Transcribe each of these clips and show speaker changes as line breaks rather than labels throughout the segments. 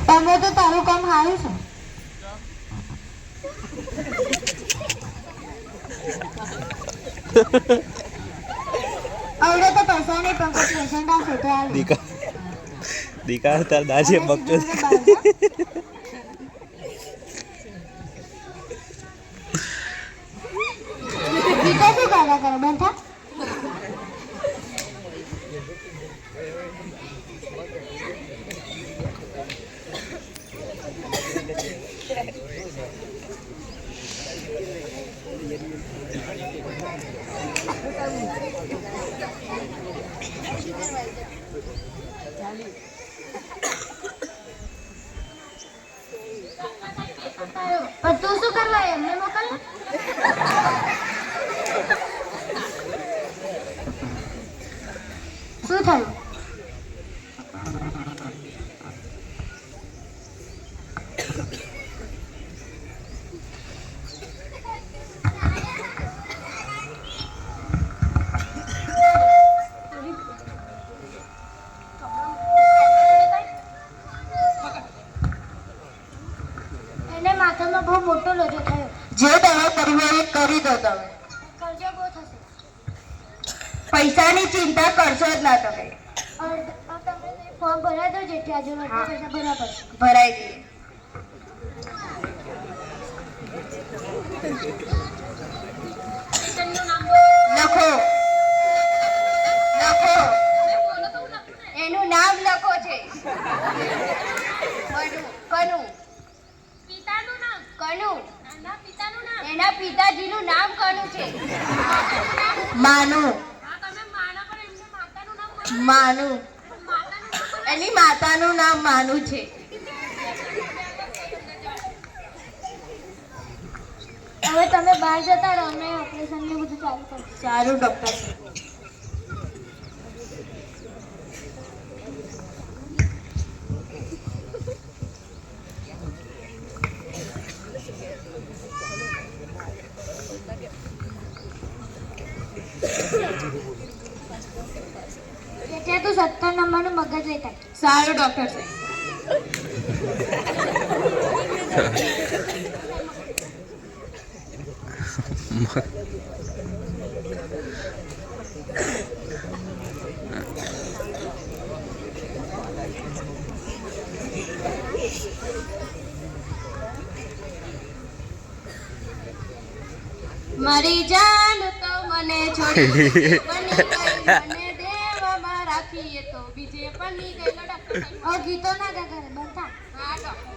તમે તો તારું કામ સારું છે. હવે તો પૈસા નહીં પણ પેશન્ટ આવશે તો
દીકા તાર દાજે બકતો
દીકા શું કાઢા કરે બેઠા તું શું કરવા એમને મોકલ શું થયું માથામાં બહુ મોટો લોચો થયો.
જે દવા કરવી કરી દો તમે.
ખર્ચો બહુ થશે.
પૈસાની ચિંતા કરશો જ ના તમે.
તમે ફોર્મ ભરાઈ દો જેટલી આજુ પૈસા ભરવા પડશે.
ભરાઈ દઈએ. લખો લખો એનું નામ લખો છે. કનું કનું એના પિતાજીનું નામ કનું છે. માનું માનું એની માતાનું નામ માનું છે.
હવે તમે બહાર જતા રહો અમે ઓપરેશન ને બધું ચાલુ કરશું.
સારું ડોક્ટર.
એટલે તું 17 નંબરનું મગજ લેતા.
સારું ડોક્ટર સાહેબ. મારી જાન તો મને છોડી મને દેવામાં રાખીએ તો બીજે પની ગયેલો ડોક્ટર.
ગીતો ના ગા કરે બનતા.
હા ડોક્ટર.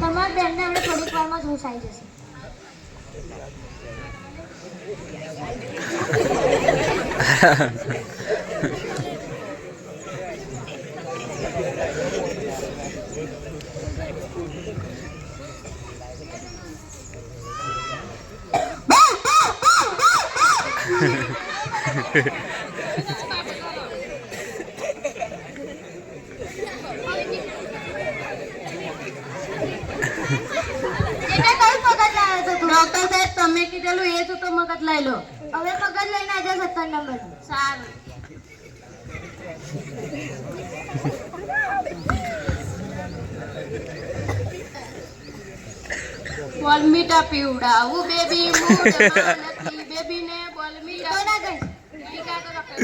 તમારા બેનને આપણે થોડીક વારમાં જોશ આવી જશે.
ડોક્ટર સાહેબ તમે કીધેલું એ જ તો મગજ લઈ લો.
હવે મગજ લઈને આજે 17 નંબર.
સારું. બોલમીટા પીવડાવું બેબી મૂડમાં નથી બેબીને બોલમીટા
તો ના ગઈ
ટીકા તો રાખે.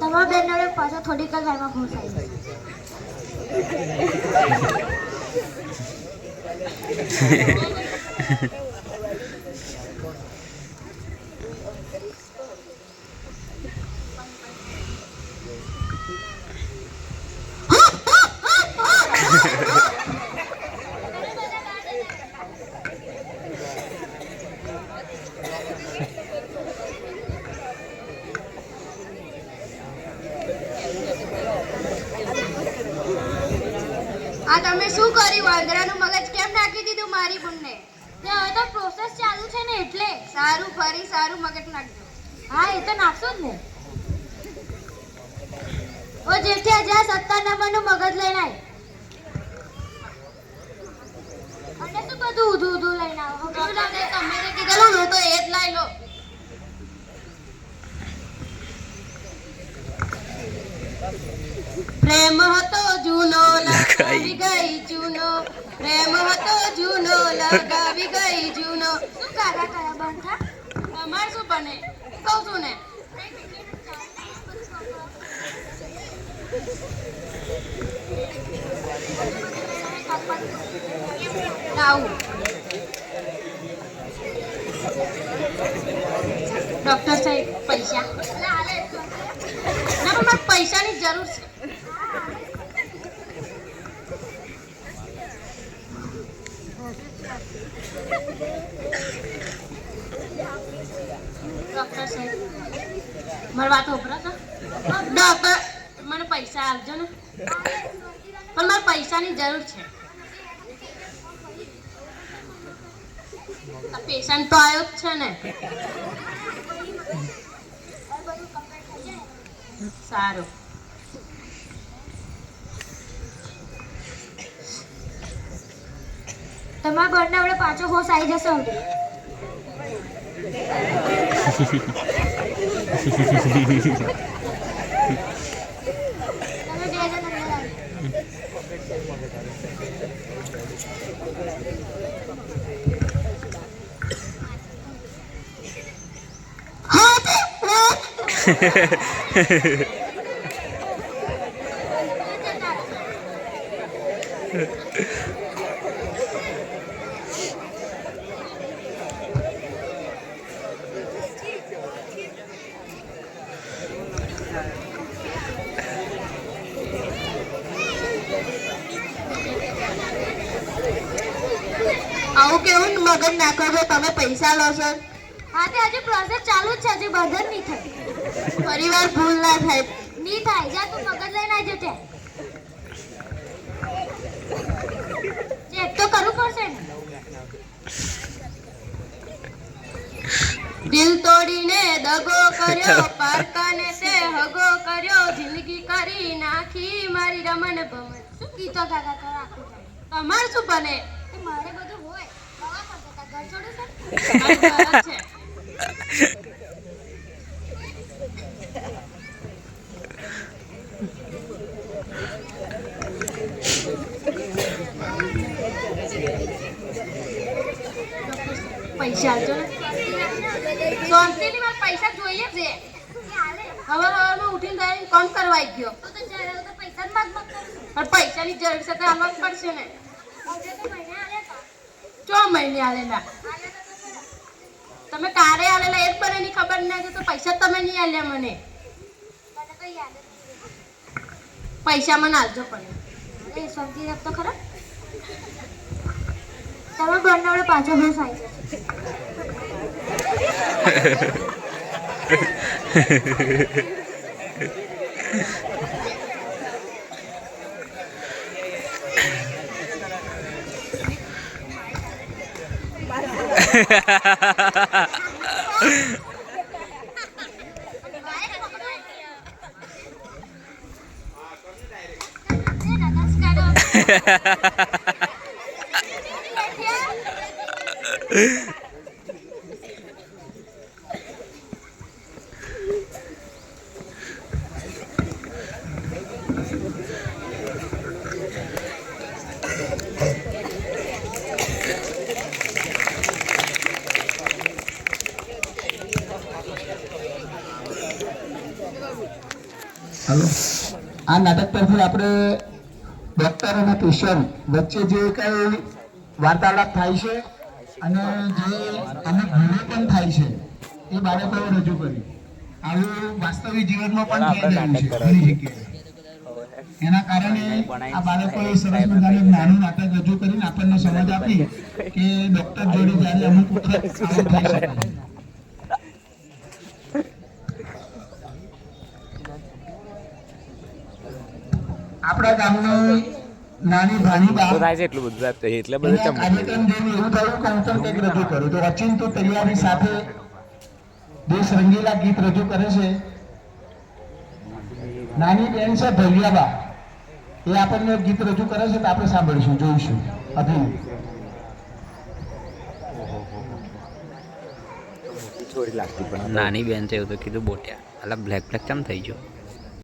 તમારા બેન જોડે પાછો થોડીક જ વારમાં ઘૂસ આવી
આ તમે શું કર્યું? વાંદરાનું મગજ કેમ નાખી દીધું મારી બુનને?
તે હવે તો પ્રોસેસ ચાલુ છે ને એટલે
સારું ફરી સારું મગજ નાખજો.
હા એ તો નાખશો જ ને ઓ જેઠિયા જા 17 નંબરનું મગજ લઈને આય અને શું બધું ઊધું ઊધું લઈને આવો
તમે જે કીધેલું ને તો એ જ લઈ લો. પ્રેમ હતો જૂનો લગાવી ગઈ જૂનો પ્રેમ હતો જૂનો લગાવી ગઈ જૂનો.
શું કાકા કયા બંધ થા
તમારે શું બને કહું છું ને. લાવું ડોક્ટર સાહેબ પૈસા ના પણ મારે પૈસાની જરૂર છે. ડોક્ટર સાહેબ મારી વાત ઉભરા છો ડોક્ટર મને પૈસા આપજો ને પણ મારે પૈસાની જરૂર છે. પેશન્ટ તો આવ્યો જ છે ને. સારું
તમારા ઘરને આપણે પાછો હોશ આવી જશે હવે તમે બે જણ અંદર આવી
આવું કેવું મગજ નાખો છો તમે? પૈસા લો છો.
હા તે હજુ પ્રોસેસ ચાલુ જ છે હજુ બંધ જ નહીં થઈ
પરિવાર ભૂલ ના થાય.
નહીં થાય જા તું મગજ લઈને આવજો ત્યાં ચેક તો કરવું પડશે ને
દિલ તોડીને દગો કર્યો પારકાને તે હગો કર્યો જિંદગી કરી નાખી મારી રમણ ભમણ.
શું કીધો કાકા તો રાખું
તમારે શું બને?
તો મારે બધું હોય દવા પડશે તાર ઘર છોડું છે
મારું ઘર જ છે. પૈસા આપજો ને શાંતિથી. મારે પૈસા જોઈએ છે. હવે હવામાં ઉઠીને જાય કોણ કરવાઈ ગયો?
તો જ્યારે તો પૈસા જ માગ માગ કરું
પણ પૈસાની જરૂર છે તો આલવા જ પડશે ને.
હવે તો મહિને આલે તો
4 મહિને આલેલા તમે કારે આલેલા એક બને ની ખબર ના છે તો પૈસા તમે નહીં આલ્યા મને.
મને કઈ યાદ જ નથી
પૈસા મને આલજો પડે.
અરે શાંતિ રાખ તો ખરા તો આમાં બંને વડે પાછો બસ આવી
હલો, આ નાટક પરથી આપણે ડૉક્ટર અને પેશન્ટ વચ્ચે જે કંઈ વાર્તાલાપ થાય છે અને જે અમુક ભૂલો પણ થાય છે એ બાળકોએ રજૂ કરી. આવું વાસ્તવિક જીવનમાં પણ થઈ રહ્યું છે ઘણી જગ્યાએ. એના કારણે આ બાળકોએ સરસ મજાનું નાનું નાટક રજૂ કરીને આપણને સમજ આપી કે ડૉક્ટર જોડે જ્યારે અમુક વખત આવું થઈ શકે. આપણા ગામની નાની ભાણીબા
થાય છે એટલું બધું એટલે બધું
કાર્યક્રમ જોઈને એવું થયું કે હું પણ કંઈક રજૂ કરું. તો અચિંતો તૈયારી સાથે દેશ રંગીલા ગીત રજૂ કરે છે. નાની બેન છે ભૈયાબા, એ આપણને ગીત રજૂ કરે છે તો આપણે સાંભળીશું, જોઈશું. અભિનય
થોડી લાગતી પણ
નાની બેન છે એવું તો કીધું બોટ્યા અલા બ્લેક બ્લેક કેમ થઈ ગયો